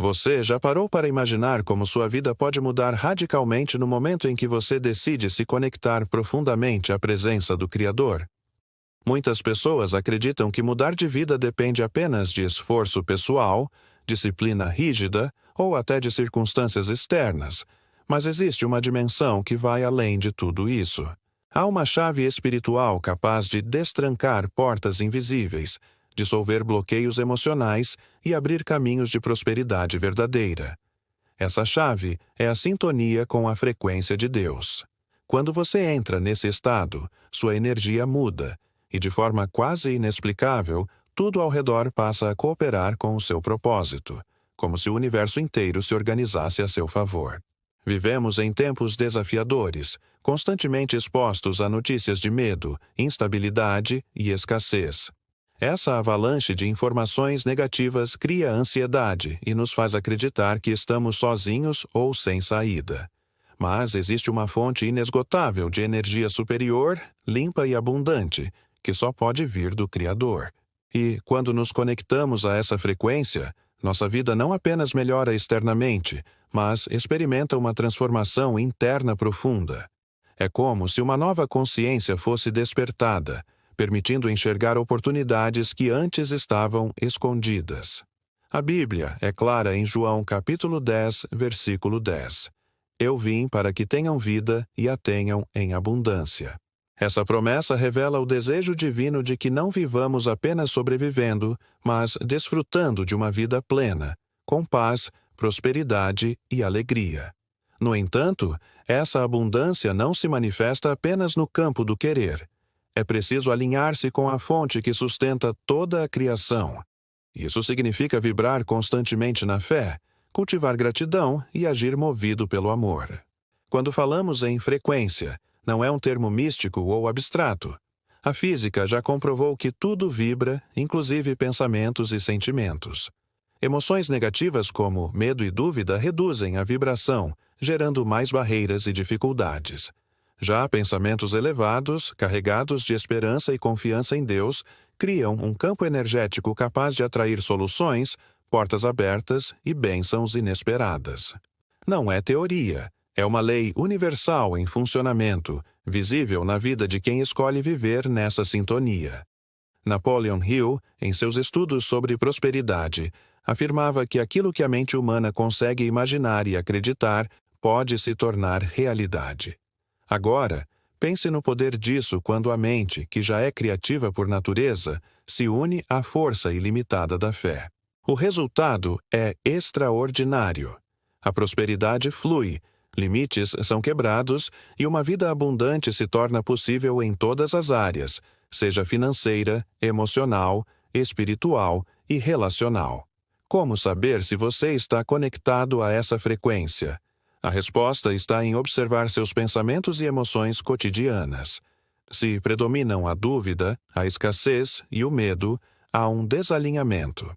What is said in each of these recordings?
Você já parou para imaginar como sua vida pode mudar radicalmente no momento em que você decide se conectar profundamente à presença do Criador? Muitas pessoas acreditam que mudar de vida depende apenas de esforço pessoal, disciplina rígida ou até de circunstâncias externas, mas existe uma dimensão que vai além de tudo isso. Há uma chave espiritual capaz de destrancar portas invisíveis, dissolver bloqueios emocionais e abrir caminhos de prosperidade verdadeira. Essa chave é a sintonia com a frequência de Deus. Quando você entra nesse estado, sua energia muda, e de forma quase inexplicável, tudo ao redor passa a cooperar com o seu propósito, como se o universo inteiro se organizasse a seu favor. Vivemos em tempos desafiadores, constantemente expostos a notícias de medo, instabilidade e escassez. Essa avalanche de informações negativas cria ansiedade e nos faz acreditar que estamos sozinhos ou sem saída. Mas existe uma fonte inesgotável de energia superior, limpa e abundante, que só pode vir do Criador. E, quando nos conectamos a essa frequência, nossa vida não apenas melhora externamente, mas experimenta uma transformação interna profunda. É como se uma nova consciência fosse despertada, permitindo enxergar oportunidades que antes estavam escondidas. A Bíblia é clara em João capítulo 10, versículo 10. Eu vim para que tenham vida e a tenham em abundância. Essa promessa revela o desejo divino de que não vivamos apenas sobrevivendo, mas desfrutando de uma vida plena, com paz, prosperidade e alegria. No entanto, essa abundância não se manifesta apenas no campo do querer. É preciso alinhar-se com a fonte que sustenta toda a criação. Isso significa vibrar constantemente na fé, cultivar gratidão e agir movido pelo amor. Quando falamos em frequência, não é um termo místico ou abstrato. A física já comprovou que tudo vibra, inclusive pensamentos e sentimentos. Emoções negativas como medo e dúvida reduzem a vibração, gerando mais barreiras e dificuldades. Já pensamentos elevados, carregados de esperança e confiança em Deus, criam um campo energético capaz de atrair soluções, portas abertas e bênçãos inesperadas. Não é teoria, é uma lei universal em funcionamento, visível na vida de quem escolhe viver nessa sintonia. Napoleon Hill, em seus estudos sobre prosperidade, afirmava que aquilo que a mente humana consegue imaginar e acreditar pode se tornar realidade. Agora, pense no poder disso quando a mente, que já é criativa por natureza, se une à força ilimitada da fé. O resultado é extraordinário. A prosperidade flui, limites são quebrados e uma vida abundante se torna possível em todas as áreas, seja financeira, emocional, espiritual e relacional. Como saber se você está conectado a essa frequência? A resposta está em observar seus pensamentos e emoções cotidianas. Se predominam a dúvida, a escassez e o medo, há um desalinhamento.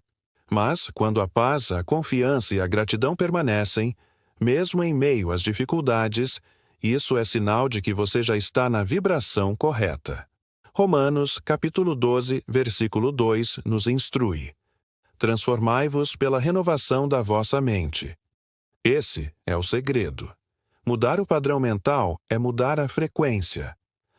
Mas, quando a paz, a confiança e a gratidão permanecem, mesmo em meio às dificuldades, isso é sinal de que você já está na vibração correta. Romanos, capítulo 12, versículo 2, nos instrui: Transformai-vos pela renovação da vossa mente. Esse é o segredo. Mudar o padrão mental é mudar a frequência.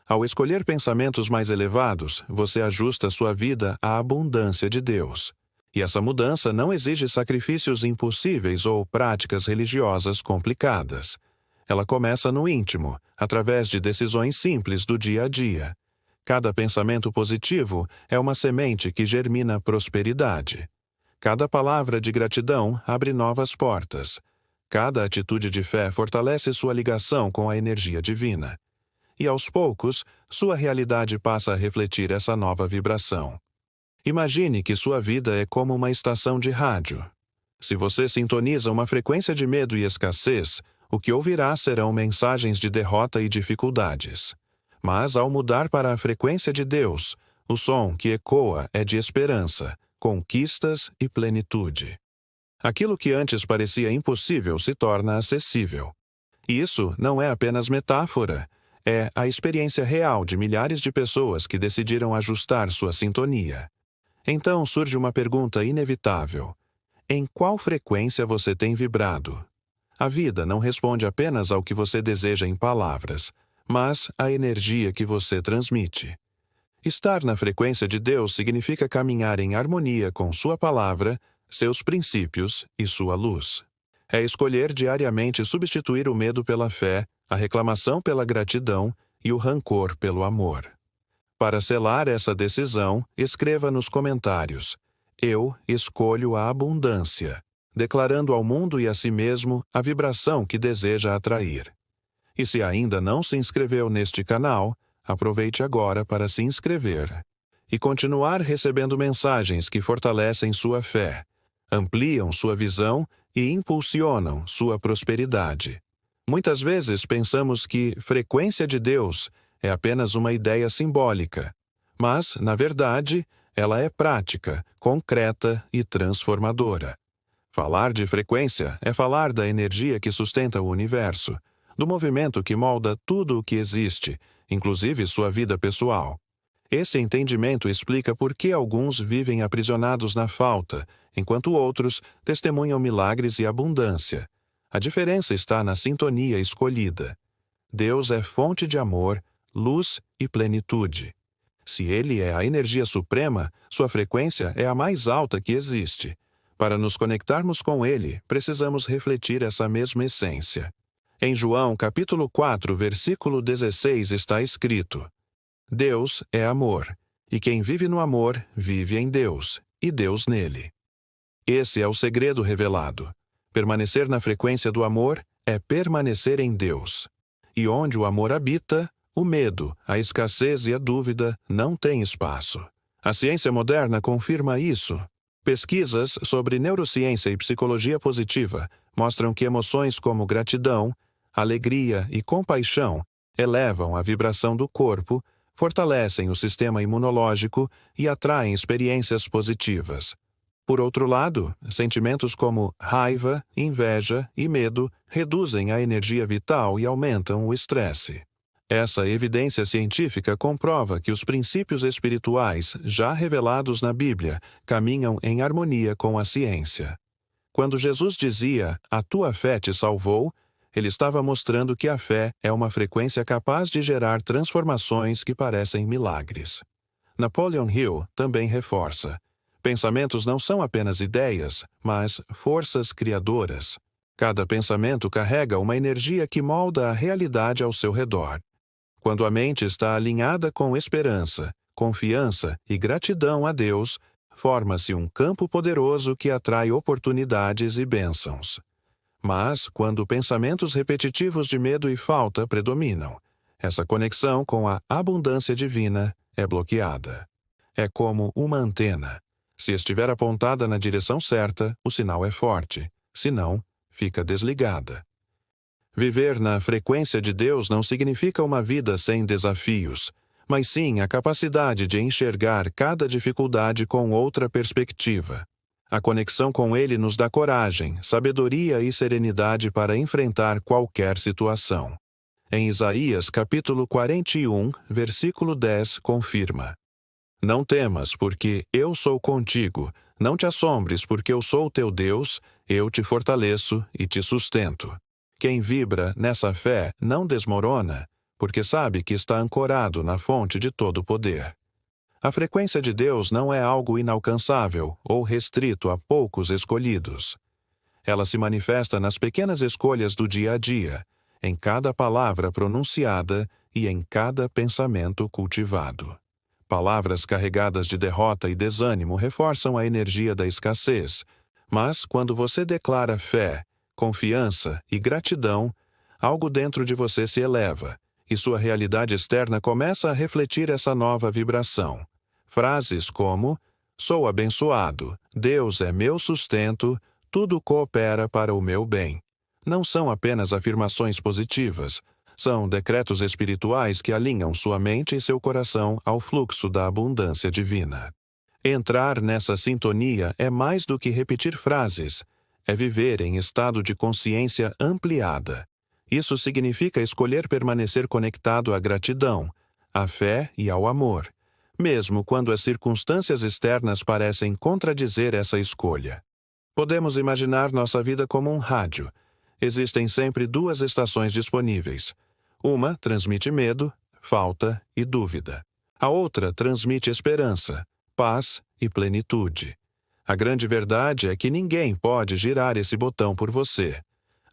Ao escolher pensamentos mais elevados, você ajusta sua vida à abundância de Deus. E essa mudança não exige sacrifícios impossíveis ou práticas religiosas complicadas. Ela começa no íntimo, através de decisões simples do dia a dia. Cada pensamento positivo é uma semente que germina prosperidade. Cada palavra de gratidão abre novas portas. Cada atitude de fé fortalece sua ligação com a energia divina. E aos poucos, sua realidade passa a refletir essa nova vibração. Imagine que sua vida é como uma estação de rádio. Se você sintoniza uma frequência de medo e escassez, o que ouvirá serão mensagens de derrota e dificuldades. Mas ao mudar para a frequência de Deus, o som que ecoa é de esperança, conquistas e plenitude. Aquilo que antes parecia impossível se torna acessível. E isso não é apenas metáfora, é a experiência real de milhares de pessoas que decidiram ajustar sua sintonia. Então surge uma pergunta inevitável: Em qual frequência você tem vibrado? A vida não responde apenas ao que você deseja em palavras, mas à energia que você transmite. Estar na frequência de Deus significa caminhar em harmonia com Sua palavra, seus princípios e sua luz. É escolher diariamente substituir o medo pela fé, a reclamação pela gratidão e o rancor pelo amor. Para selar essa decisão, escreva nos comentários: Eu escolho a abundância, declarando ao mundo e a si mesmo a vibração que deseja atrair. E se ainda não se inscreveu neste canal, aproveite agora para se inscrever e continuar recebendo mensagens que fortalecem sua fé, ampliam sua visão e impulsionam sua prosperidade. Muitas vezes pensamos que frequência de Deus é apenas uma ideia simbólica, mas, na verdade, ela é prática, concreta e transformadora. Falar de frequência é falar da energia que sustenta o universo, do movimento que molda tudo o que existe, inclusive sua vida pessoal. Esse entendimento explica por que alguns vivem aprisionados na falta, enquanto outros testemunham milagres e abundância. A diferença está na sintonia escolhida. Deus é fonte de amor, luz e plenitude. Se Ele é a energia suprema, sua frequência é a mais alta que existe. Para nos conectarmos com Ele, precisamos refletir essa mesma essência. Em João, capítulo 4, versículo 16, está escrito: Deus é amor, e quem vive no amor, vive em Deus, e Deus nele. Esse é o segredo revelado. Permanecer na frequência do amor é permanecer em Deus. E onde o amor habita, o medo, a escassez e a dúvida não têm espaço. A ciência moderna confirma isso. Pesquisas sobre neurociência e psicologia positiva mostram que emoções como gratidão, alegria e compaixão elevam a vibração do corpo, fortalecem o sistema imunológico e atraem experiências positivas. Por outro lado, sentimentos como raiva, inveja e medo reduzem a energia vital e aumentam o estresse. Essa evidência científica comprova que os princípios espirituais, já revelados na Bíblia, caminham em harmonia com a ciência. Quando Jesus dizia, "A tua fé te salvou", ele estava mostrando que a fé é uma frequência capaz de gerar transformações que parecem milagres. Napoleon Hill também reforça: pensamentos não são apenas ideias, mas forças criadoras. Cada pensamento carrega uma energia que molda a realidade ao seu redor. Quando a mente está alinhada com esperança, confiança e gratidão a Deus, forma-se um campo poderoso que atrai oportunidades e bênçãos. Mas, quando pensamentos repetitivos de medo e falta predominam, essa conexão com a abundância divina é bloqueada. É como uma antena. Se estiver apontada na direção certa, o sinal é forte. Se não, fica desligada. Viver na frequência de Deus não significa uma vida sem desafios, mas sim a capacidade de enxergar cada dificuldade com outra perspectiva. A conexão com Ele nos dá coragem, sabedoria e serenidade para enfrentar qualquer situação. Em Isaías, capítulo 41, versículo 10, confirma: Não temas, porque eu sou contigo. Não te assombres, porque eu sou teu Deus, eu te fortaleço e te sustento. Quem vibra nessa fé não desmorona, porque sabe que está ancorado na fonte de todo o poder. A frequência de Deus não é algo inalcançável ou restrito a poucos escolhidos. Ela se manifesta nas pequenas escolhas do dia a dia, em cada palavra pronunciada e em cada pensamento cultivado. Palavras carregadas de derrota e desânimo reforçam a energia da escassez, mas quando você declara fé, confiança e gratidão, algo dentro de você se eleva, e sua realidade externa começa a refletir essa nova vibração. Frases como: sou abençoado, Deus é meu sustento, tudo coopera para o meu bem. Não são apenas afirmações positivas, são decretos espirituais que alinham sua mente e seu coração ao fluxo da abundância divina. Entrar nessa sintonia é mais do que repetir frases, é viver em estado de consciência ampliada. Isso significa escolher permanecer conectado à gratidão, à fé e ao amor, mesmo quando as circunstâncias externas parecem contradizer essa escolha. Podemos imaginar nossa vida como um rádio. Existem sempre duas estações disponíveis. Uma transmite medo, falta e dúvida. A outra transmite esperança, paz e plenitude. A grande verdade é que ninguém pode girar esse botão por você.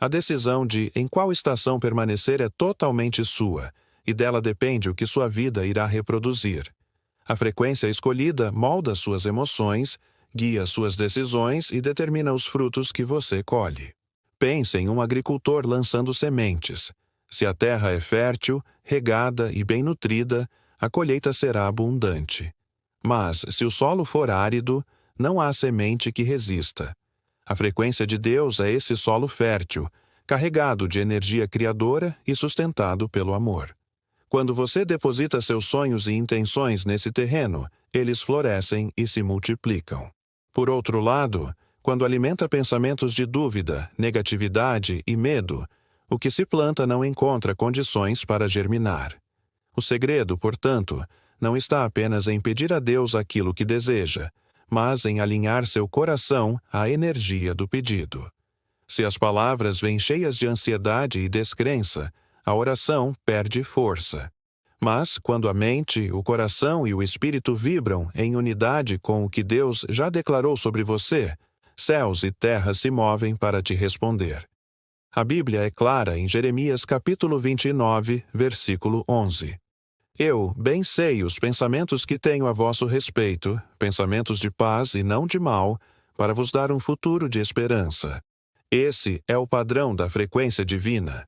A decisão de em qual estação permanecer é totalmente sua, e dela depende o que sua vida irá reproduzir. A frequência escolhida molda suas emoções, guia suas decisões e determina os frutos que você colhe. Pense em um agricultor lançando sementes. Se a terra é fértil, regada e bem nutrida, a colheita será abundante. Mas, se o solo for árido, não há semente que resista. A frequência de Deus é esse solo fértil, carregado de energia criadora e sustentado pelo amor. Quando você deposita seus sonhos e intenções nesse terreno, eles florescem e se multiplicam. Por outro lado, quando alimenta pensamentos de dúvida, negatividade e medo, o que se planta não encontra condições para germinar. O segredo, portanto, não está apenas em pedir a Deus aquilo que deseja, mas em alinhar seu coração à energia do pedido. Se as palavras vêm cheias de ansiedade e descrença, a oração perde força. Mas, quando a mente, o coração e o espírito vibram em unidade com o que Deus já declarou sobre você, céus e terra se movem para te responder. A Bíblia é clara em Jeremias capítulo 29, versículo 11. Eu bem sei os pensamentos que tenho a vosso respeito, pensamentos de paz e não de mal, para vos dar um futuro de esperança. Esse é o padrão da frequência divina.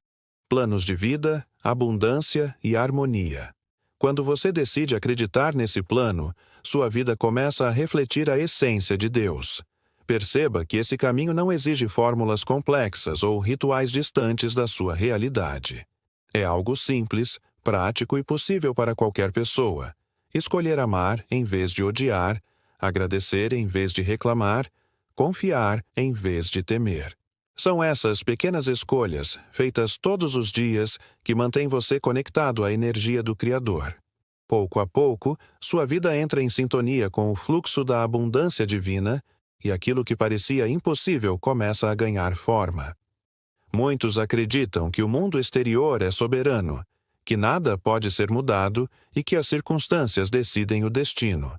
Planos de vida, abundância e harmonia. Quando você decide acreditar nesse plano, sua vida começa a refletir a essência de Deus. Perceba que esse caminho não exige fórmulas complexas ou rituais distantes da sua realidade. É algo simples, prático e possível para qualquer pessoa. Escolher amar em vez de odiar, agradecer em vez de reclamar, confiar em vez de temer. São essas pequenas escolhas, feitas todos os dias, que mantêm você conectado à energia do Criador. Pouco a pouco, sua vida entra em sintonia com o fluxo da abundância divina e aquilo que parecia impossível começa a ganhar forma. Muitos acreditam que o mundo exterior é soberano, que nada pode ser mudado e que as circunstâncias decidem o destino.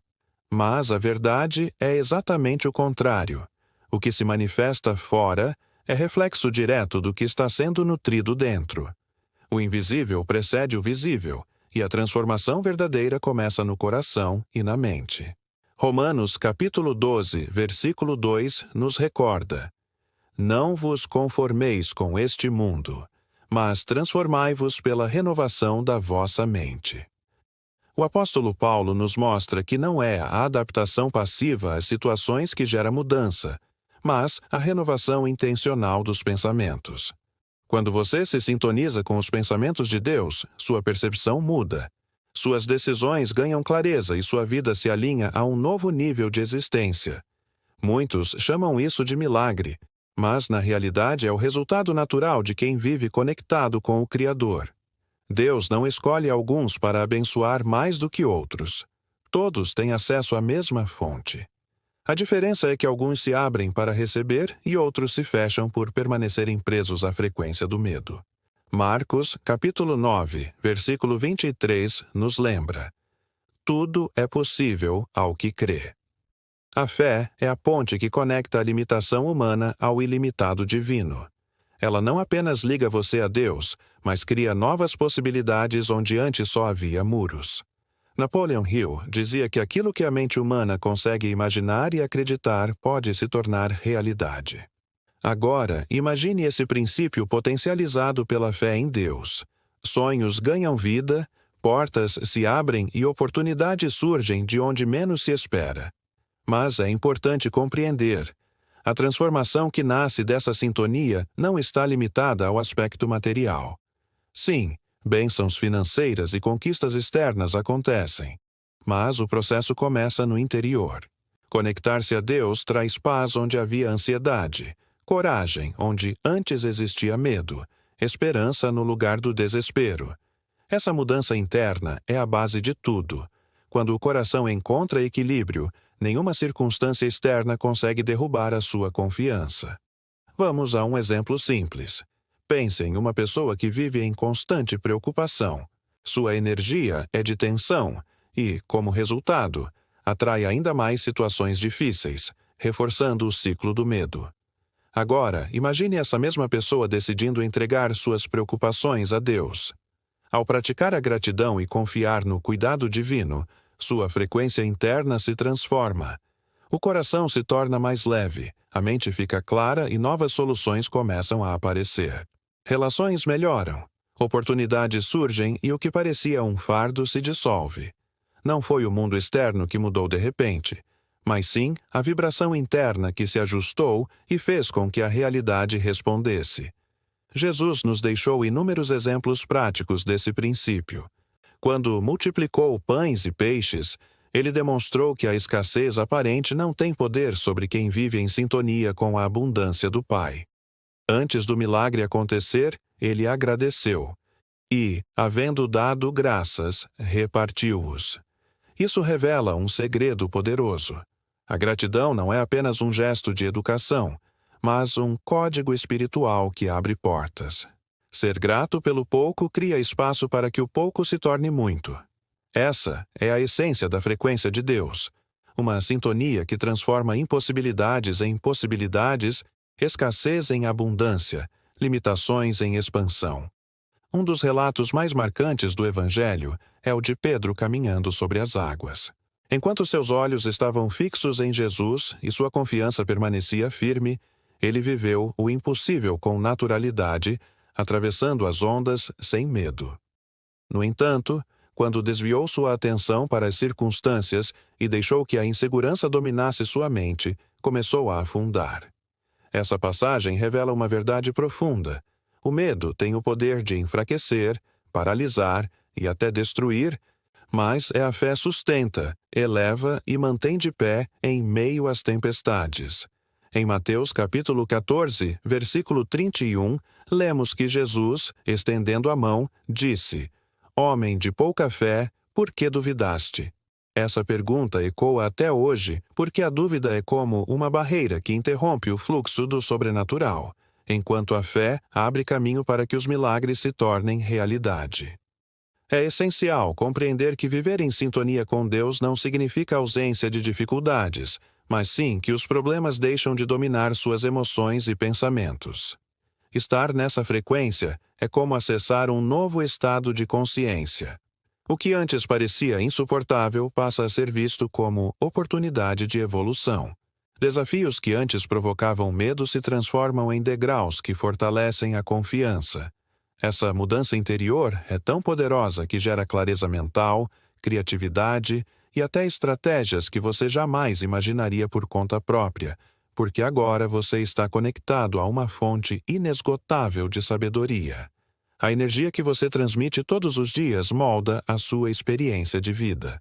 Mas a verdade é exatamente o contrário. O que se manifesta fora é reflexo direto do que está sendo nutrido dentro. O invisível precede o visível, e a transformação verdadeira começa no coração e na mente. Romanos capítulo 12, versículo 2 nos recorda: Não vos conformeis com este mundo, mas transformai-vos pela renovação da vossa mente. O apóstolo Paulo nos mostra que não é a adaptação passiva às situações que gera mudança, mas a renovação intencional dos pensamentos. Quando você se sintoniza com os pensamentos de Deus, sua percepção muda. Suas decisões ganham clareza e sua vida se alinha a um novo nível de existência. Muitos chamam isso de milagre, mas na realidade é o resultado natural de quem vive conectado com o Criador. Deus não escolhe alguns para abençoar mais do que outros. Todos têm acesso à mesma fonte. A diferença é que alguns se abrem para receber e outros se fecham por permanecerem presos à frequência do medo. Marcos, capítulo 9, versículo 23, nos lembra: Tudo é possível ao que crê. A fé é a ponte que conecta a limitação humana ao ilimitado divino. Ela não apenas liga você a Deus, mas cria novas possibilidades onde antes só havia muros. Napoleon Hill dizia que aquilo que a mente humana consegue imaginar e acreditar pode se tornar realidade. Agora, imagine esse princípio potencializado pela fé em Deus. Sonhos ganham vida, portas se abrem e oportunidades surgem de onde menos se espera. Mas é importante compreender: a transformação que nasce dessa sintonia não está limitada ao aspecto material. Sim, bênçãos financeiras e conquistas externas acontecem, mas o processo começa no interior. Conectar-se a Deus traz paz onde havia ansiedade, coragem onde antes existia medo, esperança no lugar do desespero. Essa mudança interna é a base de tudo. Quando o coração encontra equilíbrio, Nenhuma circunstância externa consegue derrubar a sua confiança. Vamos a um exemplo simples. Pense em uma pessoa que vive em constante preocupação. Sua energia é de tensão e, como resultado, atrai ainda mais situações difíceis, reforçando o ciclo do medo. Agora, imagine essa mesma pessoa decidindo entregar suas preocupações a Deus. Ao praticar a gratidão e confiar no cuidado divino, sua frequência interna se transforma. O coração se torna mais leve, a mente fica clara e novas soluções começam a aparecer. Relações melhoram, oportunidades surgem e o que parecia um fardo se dissolve. Não foi o mundo externo que mudou de repente, mas sim a vibração interna que se ajustou e fez com que a realidade respondesse. Jesus nos deixou inúmeros exemplos práticos desse princípio. Quando multiplicou pães e peixes, ele demonstrou que a escassez aparente não tem poder sobre quem vive em sintonia com a abundância do Pai. Antes do milagre acontecer, ele agradeceu e, havendo dado graças, repartiu-os. Isso revela um segredo poderoso. A gratidão não é apenas um gesto de educação, mas um código espiritual que abre portas. Ser grato pelo pouco cria espaço para que o pouco se torne muito. Essa é a essência da frequência de Deus, uma sintonia que transforma impossibilidades em possibilidades, escassez em abundância, limitações em expansão. Um dos relatos mais marcantes do Evangelho é o de Pedro caminhando sobre as águas. Enquanto seus olhos estavam fixos em Jesus e sua confiança permanecia firme, ele viveu o impossível com naturalidade, atravessando as ondas sem medo. No entanto, quando desviou sua atenção para as circunstâncias e deixou que a insegurança dominasse sua mente, começou a afundar. Essa passagem revela uma verdade profunda. O medo tem o poder de enfraquecer, paralisar e até destruir, mas a fé sustenta, eleva e mantém de pé em meio às tempestades. Em Mateus capítulo 14, versículo 31, lemos que Jesus, estendendo a mão, disse: "Homem de pouca fé, por que duvidaste?" Essa pergunta ecoa até hoje, porque a dúvida é como uma barreira que interrompe o fluxo do sobrenatural, enquanto a fé abre caminho para que os milagres se tornem realidade. É essencial compreender que viver em sintonia com Deus não significa ausência de dificuldades, mas sim que os problemas deixam de dominar suas emoções e pensamentos. Estar nessa frequência é como acessar um novo estado de consciência. O que antes parecia insuportável passa a ser visto como oportunidade de evolução. Desafios que antes provocavam medo se transformam em degraus que fortalecem a confiança. Essa mudança interior é tão poderosa que gera clareza mental, criatividade e até estratégias que você jamais imaginaria por conta própria, porque agora você está conectado a uma fonte inesgotável de sabedoria. A energia que você transmite todos os dias molda a sua experiência de vida.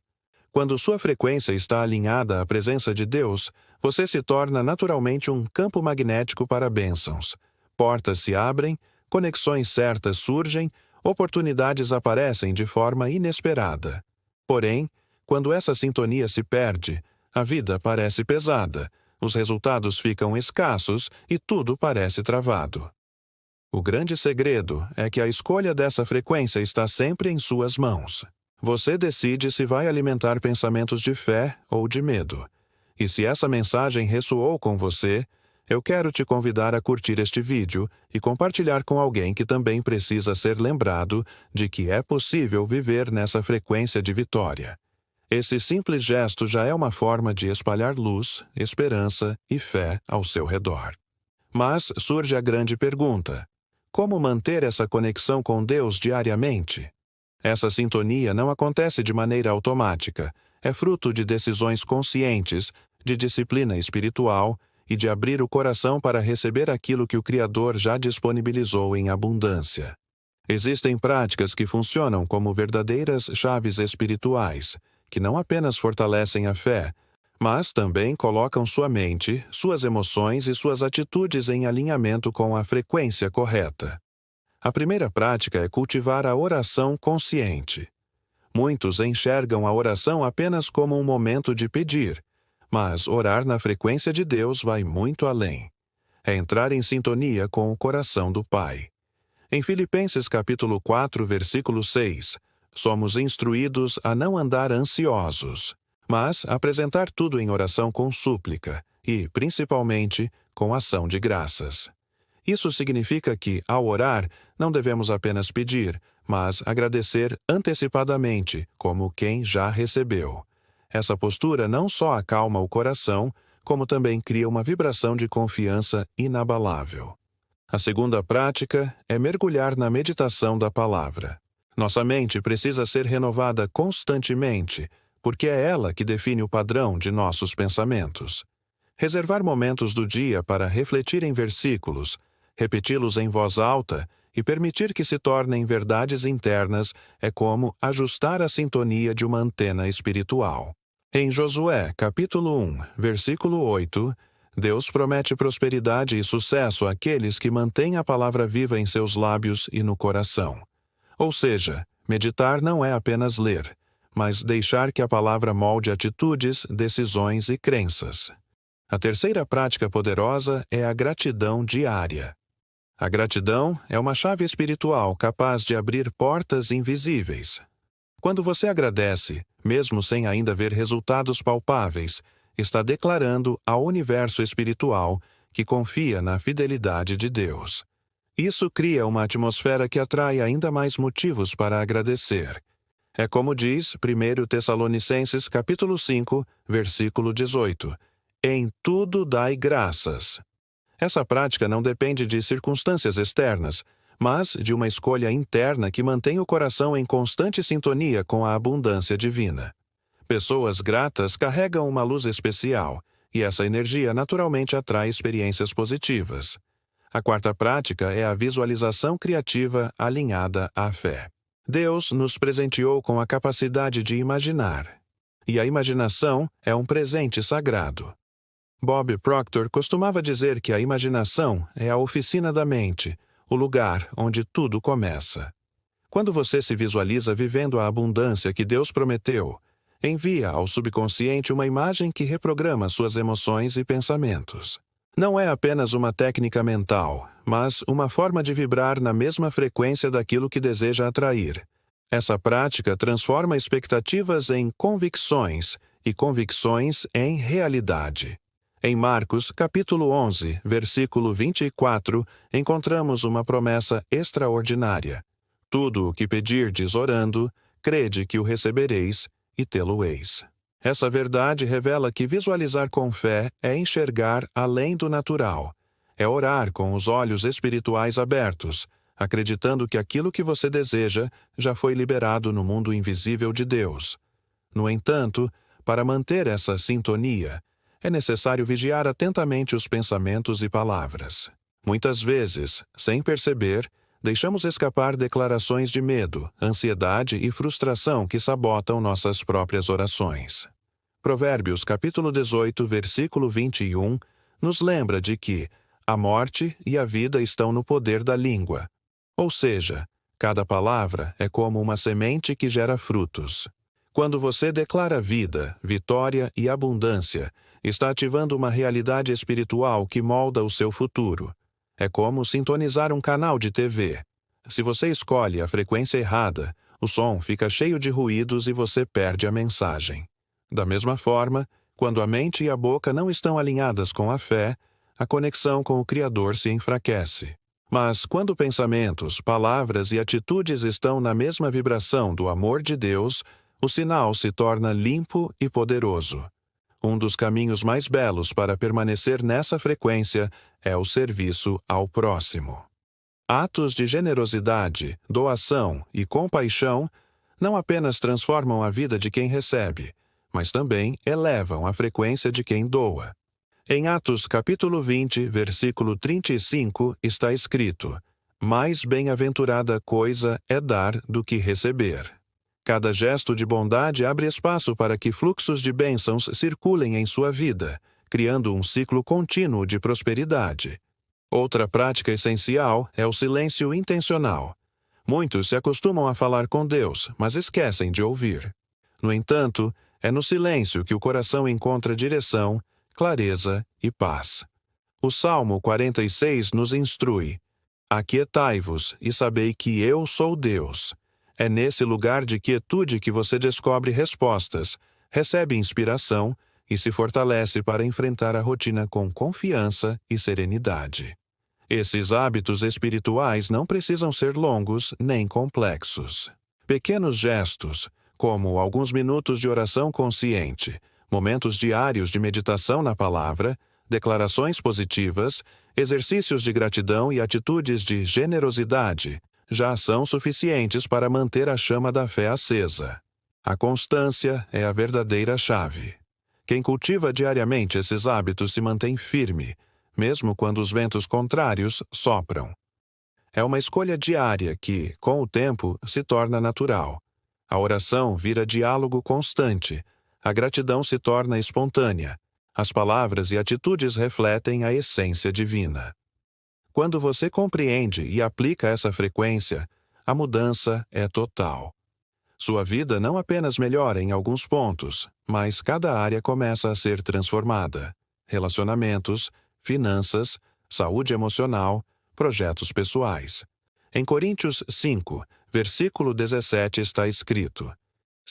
Quando sua frequência está alinhada à presença de Deus, você se torna naturalmente um campo magnético para bênçãos. Portas se abrem, conexões certas surgem, oportunidades aparecem de forma inesperada. Porém, quando essa sintonia se perde, a vida parece pesada, os resultados ficam escassos e tudo parece travado. O grande segredo é que a escolha dessa frequência está sempre em suas mãos. Você decide se vai alimentar pensamentos de fé ou de medo. E se essa mensagem ressoou com você, eu quero te convidar a curtir este vídeo e compartilhar com alguém que também precisa ser lembrado de que é possível viver nessa frequência de vitória. Esse simples gesto já é uma forma de espalhar luz, esperança e fé ao seu redor. Mas surge a grande pergunta: como manter essa conexão com Deus diariamente? Essa sintonia não acontece de maneira automática, é fruto de decisões conscientes, de disciplina espiritual e de abrir o coração para receber aquilo que o Criador já disponibilizou em abundância. Existem práticas que funcionam como verdadeiras chaves espirituais, que não apenas fortalecem a fé, mas também colocam sua mente, suas emoções e suas atitudes em alinhamento com a frequência correta. A primeira prática é cultivar a oração consciente. Muitos enxergam a oração apenas como um momento de pedir, Mas orar na frequência de Deus vai muito além. É entrar em sintonia com o coração do Pai. Em Filipenses capítulo 4, versículo 6, somos instruídos a não andar ansiosos, mas apresentar tudo em oração com súplica e, principalmente, com ação de graças. Isso significa que, ao orar, não devemos apenas pedir, mas agradecer antecipadamente, como quem já recebeu. Essa postura não só acalma o coração, como também cria uma vibração de confiança inabalável. A segunda prática é mergulhar na meditação da palavra. Nossa mente precisa ser renovada constantemente, porque é ela que define o padrão de nossos pensamentos. Reservar momentos do dia para refletir em versículos, repeti-los em voz alta e permitir que se tornem verdades internas é como ajustar a sintonia de uma antena espiritual. Em Josué, capítulo 1, versículo 8, Deus promete prosperidade e sucesso àqueles que mantêm a palavra viva em seus lábios e no coração. Ou seja, meditar não é apenas ler, mas deixar que a palavra molde atitudes, decisões e crenças. A terceira prática poderosa é a gratidão diária. A gratidão é uma chave espiritual capaz de abrir portas invisíveis. Quando você agradece, mesmo sem ainda ver resultados palpáveis, está declarando ao universo espiritual que confia na fidelidade de Deus. Isso cria uma atmosfera que atrai ainda mais motivos para agradecer. É como diz 1 Tessalonicenses capítulo 5, versículo 18. Em tudo dai graças. Essa prática não depende de circunstâncias externas, mas de uma escolha interna que mantém o coração em constante sintonia com a abundância divina. Pessoas gratas carregam uma luz especial, e essa energia naturalmente atrai experiências positivas. A quarta prática é a visualização criativa alinhada à fé. Deus nos presenteou com a capacidade de imaginar, e a imaginação é um presente sagrado. Bob Proctor costumava dizer que a imaginação é a oficina da mente, o lugar onde tudo começa. Quando você se visualiza vivendo a abundância que Deus prometeu, envia ao subconsciente uma imagem que reprograma suas emoções e pensamentos. Não é apenas uma técnica mental, mas uma forma de vibrar na mesma frequência daquilo que deseja atrair. Essa prática transforma expectativas em convicções e convicções em realidade. Em Marcos, capítulo 11, versículo 24, encontramos uma promessa extraordinária. Tudo o que pedirdes orando, crede que o recebereis e tê-lo-eis. Essa verdade revela que visualizar com fé é enxergar além do natural. É orar com os olhos espirituais abertos, acreditando que aquilo que você deseja já foi liberado no mundo invisível de Deus. No entanto, para manter essa sintonia, é necessário vigiar atentamente os pensamentos e palavras. Muitas vezes, sem perceber, deixamos escapar declarações de medo, ansiedade e frustração que sabotam nossas próprias orações. Provérbios capítulo 18, versículo 21, nos lembra de que a morte e a vida estão no poder da língua. Ou seja, cada palavra é como uma semente que gera frutos. Quando você declara vida, vitória e abundância, está ativando uma realidade espiritual que molda o seu futuro. É como sintonizar um canal de TV. Se você escolhe a frequência errada, o som fica cheio de ruídos e você perde a mensagem. Da mesma forma, quando a mente e a boca não estão alinhadas com a fé, a conexão com o Criador se enfraquece. Mas quando pensamentos, palavras e atitudes estão na mesma vibração do amor de Deus, o sinal se torna limpo e poderoso. Um dos caminhos mais belos para permanecer nessa frequência é o serviço ao próximo. Atos de generosidade, doação e compaixão não apenas transformam a vida de quem recebe, mas também elevam a frequência de quem doa. Em Atos capítulo 20, versículo 35, está escrito: mais bem-aventurada coisa é dar do que receber. Cada gesto de bondade abre espaço para que fluxos de bênçãos circulem em sua vida, criando um ciclo contínuo de prosperidade. Outra prática essencial é o silêncio intencional. Muitos se acostumam a falar com Deus, mas esquecem de ouvir. No entanto, É no silêncio que o coração encontra direção, clareza e paz. O Salmo 46 nos instrui: aquietai-vos e sabei que eu sou Deus. É nesse lugar de quietude que você descobre respostas, recebe inspiração e se fortalece para enfrentar a rotina com confiança e serenidade. Esses hábitos espirituais não precisam ser longos nem complexos. Pequenos gestos, como alguns minutos de oração consciente, momentos diários de meditação na palavra, declarações positivas, exercícios de gratidão e atitudes de generosidade, já são suficientes para manter a chama da fé acesa. A constância é a verdadeira chave. Quem cultiva diariamente esses hábitos se mantém firme, mesmo quando os ventos contrários sopram. É uma escolha diária que, com o tempo, se torna natural. A oração vira diálogo constante, a gratidão se torna espontânea, as palavras e atitudes refletem a essência divina. Quando você compreende e aplica essa frequência, a mudança é total. Sua vida não apenas melhora em alguns pontos, mas cada área começa a ser transformada. Relacionamentos, finanças, saúde emocional, projetos pessoais. Em Coríntios 5, versículo 17 está escrito: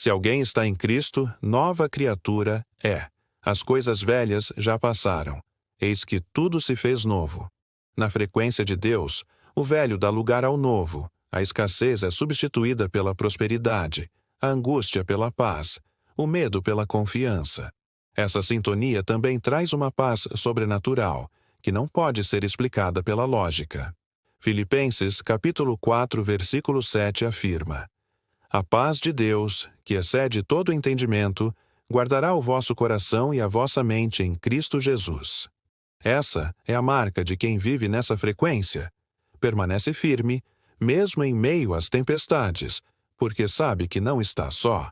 se alguém está em Cristo, nova criatura é. As coisas velhas já passaram. Eis que tudo se fez novo. Na frequência de Deus, o velho dá lugar ao novo, a escassez é substituída pela prosperidade, a angústia pela paz, o medo pela confiança. Essa sintonia também traz uma paz sobrenatural, que não pode ser explicada pela lógica. Filipenses, capítulo 4, versículo 7 afirma: a paz de Deus, que excede todo entendimento, guardará o vosso coração e a vossa mente em Cristo Jesus. Essa é a marca de quem vive nessa frequência. Permanece firme, mesmo em meio às tempestades, porque sabe que não está só.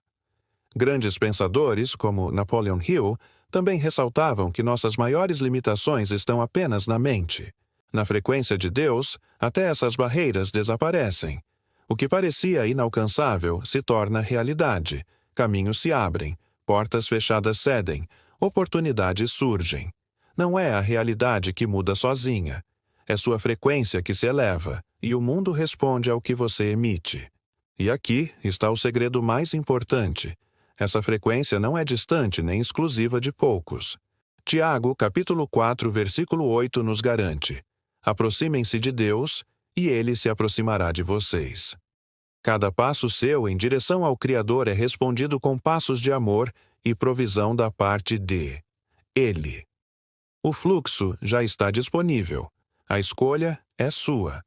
Grandes pensadores, como Napoleon Hill, também ressaltavam que nossas maiores limitações estão apenas na mente. Na frequência de Deus, até essas barreiras desaparecem. O que parecia inalcançável se torna realidade, caminhos se abrem, portas fechadas cedem, oportunidades surgem. Não é a realidade que muda sozinha. É sua frequência que se eleva, e o mundo responde ao que você emite. E aqui está o segredo mais importante. Essa frequência não é distante nem exclusiva de poucos. Tiago, capítulo 4, versículo 8 nos garante: aproximem-se de Deus, e Ele se aproximará de vocês. Cada passo seu em direção ao Criador é respondido com passos de amor e provisão da parte de Ele. O fluxo já está disponível. A escolha é sua.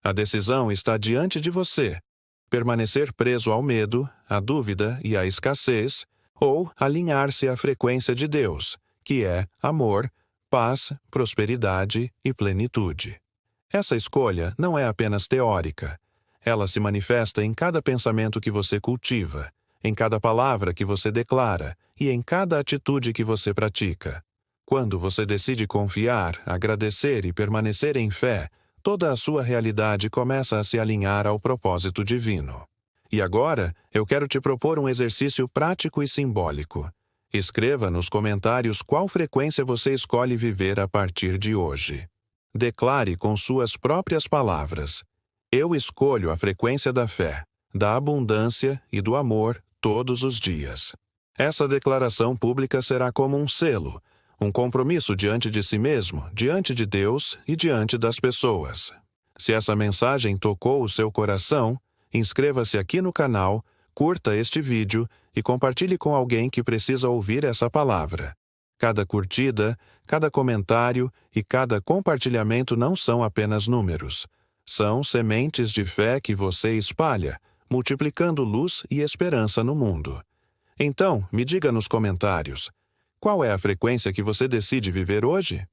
A decisão está diante de você. Permanecer preso ao medo, à dúvida e à escassez, ou alinhar-se à frequência de Deus, que é amor, paz, prosperidade e plenitude. Essa escolha não é apenas teórica. Ela se manifesta em cada pensamento que você cultiva, em cada palavra que você declara e em cada atitude que você pratica. Quando você decide confiar, agradecer e permanecer em fé, toda a sua realidade começa a se alinhar ao propósito divino. E agora, eu quero te propor um exercício prático e simbólico. Escreva nos comentários qual frequência você escolhe viver a partir de hoje. Declare com suas próprias palavras: eu escolho a frequência da fé, da abundância e do amor todos os dias. Essa declaração pública será como um selo, um compromisso diante de si mesmo, diante de Deus e diante das pessoas. Se essa mensagem tocou o seu coração, inscreva-se aqui no canal, curta este vídeo e compartilhe com alguém que precisa ouvir essa palavra. Cada curtida, cada comentário e cada compartilhamento não são apenas números. São sementes de fé que você espalha, multiplicando luz e esperança no mundo. Então, me diga nos comentários: qual é a frequência que você decide viver hoje?